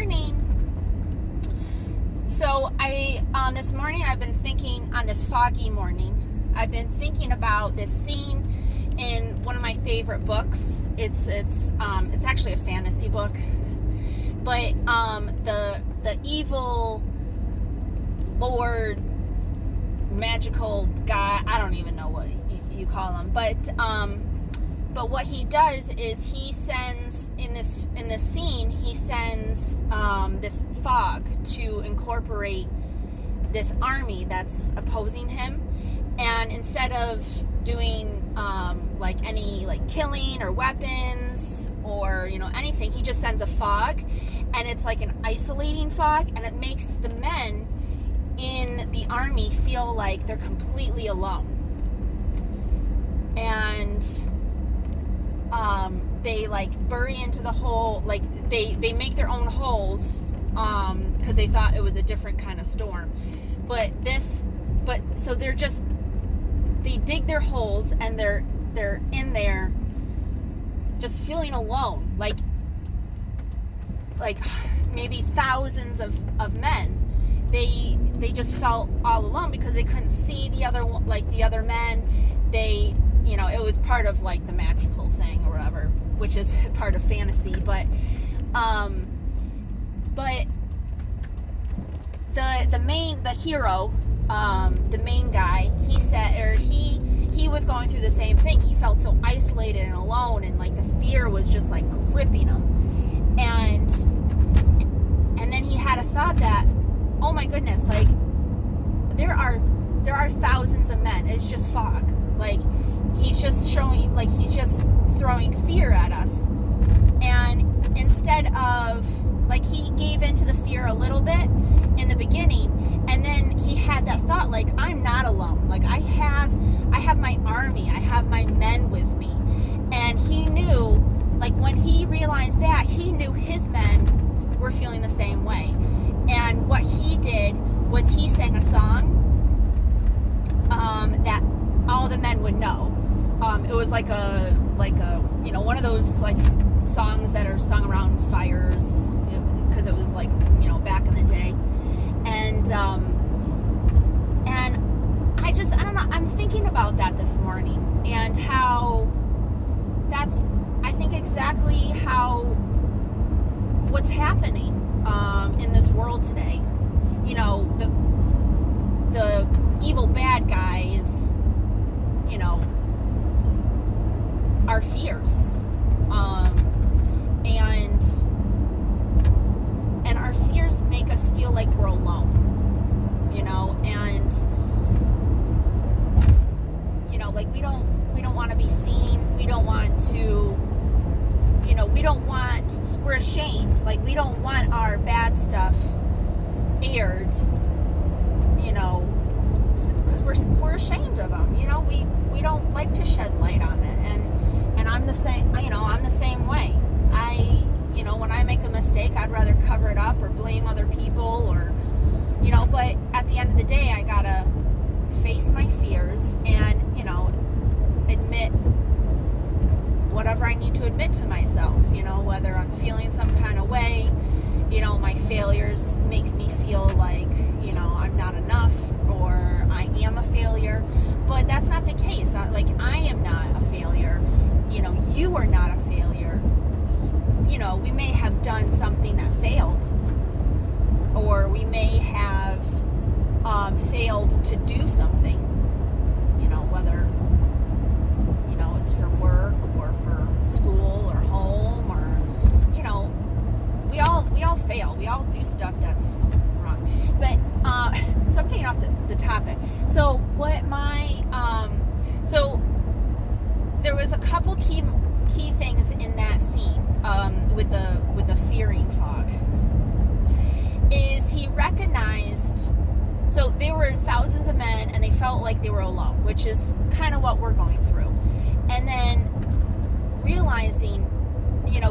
morning. So this morning I've been thinking, on this foggy morning, I've been thinking about this scene in one of my favorite books. It's actually a fantasy book, but the evil lord, magical guy, I don't even know what you call him, but what he does is he sends in this scene, he sends this fog to incorporate this army that's opposing him, and instead of doing any killing or weapons or anything, he just sends a fog, and it's like an isolating fog, and it makes the men in the army feel like they're completely alone. And they bury into the hole, they make their own holes because they thought it was a different kind of storm. So they dig their holes, and they're in there just feeling alone, like maybe thousands of men. They just felt all alone because they couldn't see the other men. It was part of the magical thing or whatever, which is part of fantasy, but the hero, the main guy, he said, or he was going through the same thing. He felt so isolated and alone, and the fear was just gripping him, and then he had a thought that, oh my goodness, there are thousands of men. It's just fog. He's just throwing fear at us. And instead of, he gave into the fear a little bit in the beginning, and then he had that thought, I'm not alone. I have my army. I have my men with me. And he knew, when he realized that, he knew his men were feeling the same way. And what he did was he sang a song that all the men would know. It was like a one of those songs that are sung around fires, because it was back in the day. And I don't know, I'm thinking about that this morning, and how that's, I think, exactly how what's happening in this world today. The evil bad guys, our fears, and our fears make us feel like we're alone, and we don't want to be seen. We don't want to, we're ashamed. We don't want our bad stuff aired, because we're ashamed of them. We don't like to shed light on it, and I'm the same. I'm the same way. When I make a mistake, I'd rather cover it up or blame other people, or but at the end of the day, I gotta face my fears and admit whatever I need to admit to myself, whether I'm feeling some kind of way, my failures makes me feel like, I'm not enough, or I am a failure. But that's not the case. I am not a failure. You are not a failure. We may have done something that failed, or we may have failed to do something, whether, it's for work or for school or home, or, we all fail. We all do stuff that's wrong. But, so I'm getting off the topic. So so there was a couple key things in that scene, with the fearing fog, is he recognized, so there were thousands of men and they felt like they were alone, which is kind of what we're going through. And then realizing,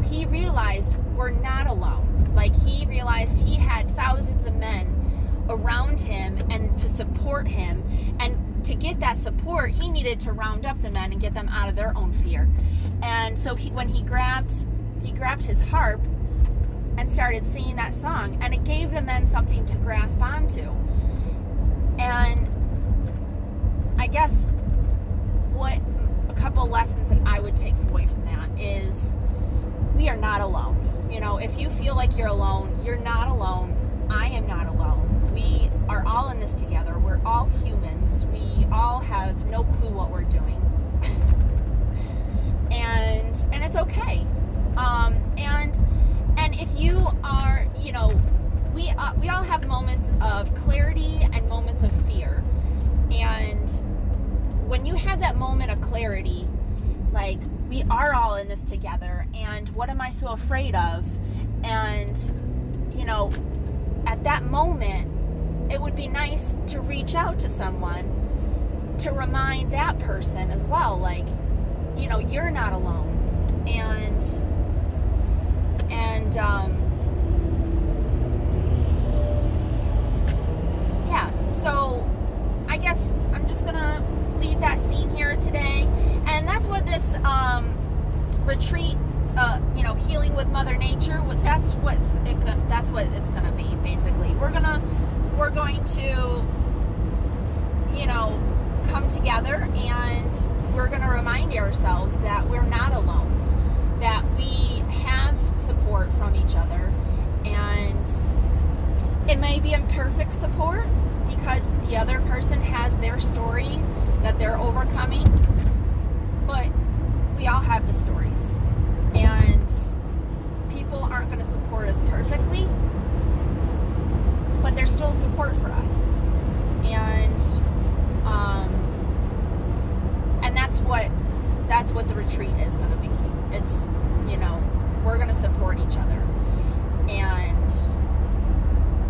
he realized we're not alone. He realized he had thousands of men around him and to support him, and to get that support, he needed to round up the men and get them out of their own fear. And so when he grabbed his harp, and and started singing that song, and it gave the men something to grasp onto. And I guess what a couple lessons that I would take away from that is we are not alone. You know, if you feel like you're alone, you're not alone. I am not alone. We are all in this together. We're all humans. We all have no clue what we're doing. and it's okay. And if you are, you know, we all have moments of clarity and moments of fear. And when you have that moment of clarity, like, we are all in this together, and what am I so afraid of? And, you know, at that moment, it would be nice to reach out to someone to remind that person as well, like, you know, you're not alone. And yeah, so I guess I'm just gonna leave that scene here today. And that's what this retreat, you know, healing with Mother Nature, that's what it's gonna be. Basically, we're going to, you know, come together, and we're gonna remind ourselves that we're not alone, that we have support from each other, and it may be imperfect support because the other person has their story that they're overcoming, but we all have the stories, and people aren't going to support us perfectly, but there's still support for us. And that's what the retreat is going to be. It's, you know, we're going to support each other, and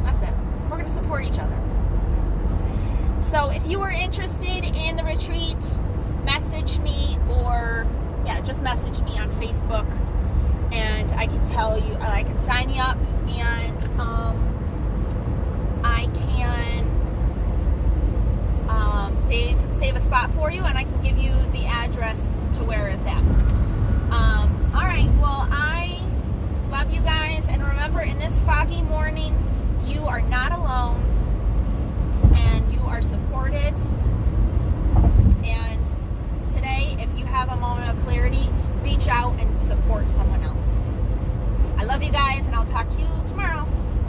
that's it. We're going to support each other. So if you are interested in the retreat, message me, or just message me on Facebook, and I can tell you, I can sign you up, and I can save a spot for you, and I can give you the address to where it's at. All right, well, I love you guys, and remember, in this foggy morning, you are not alone.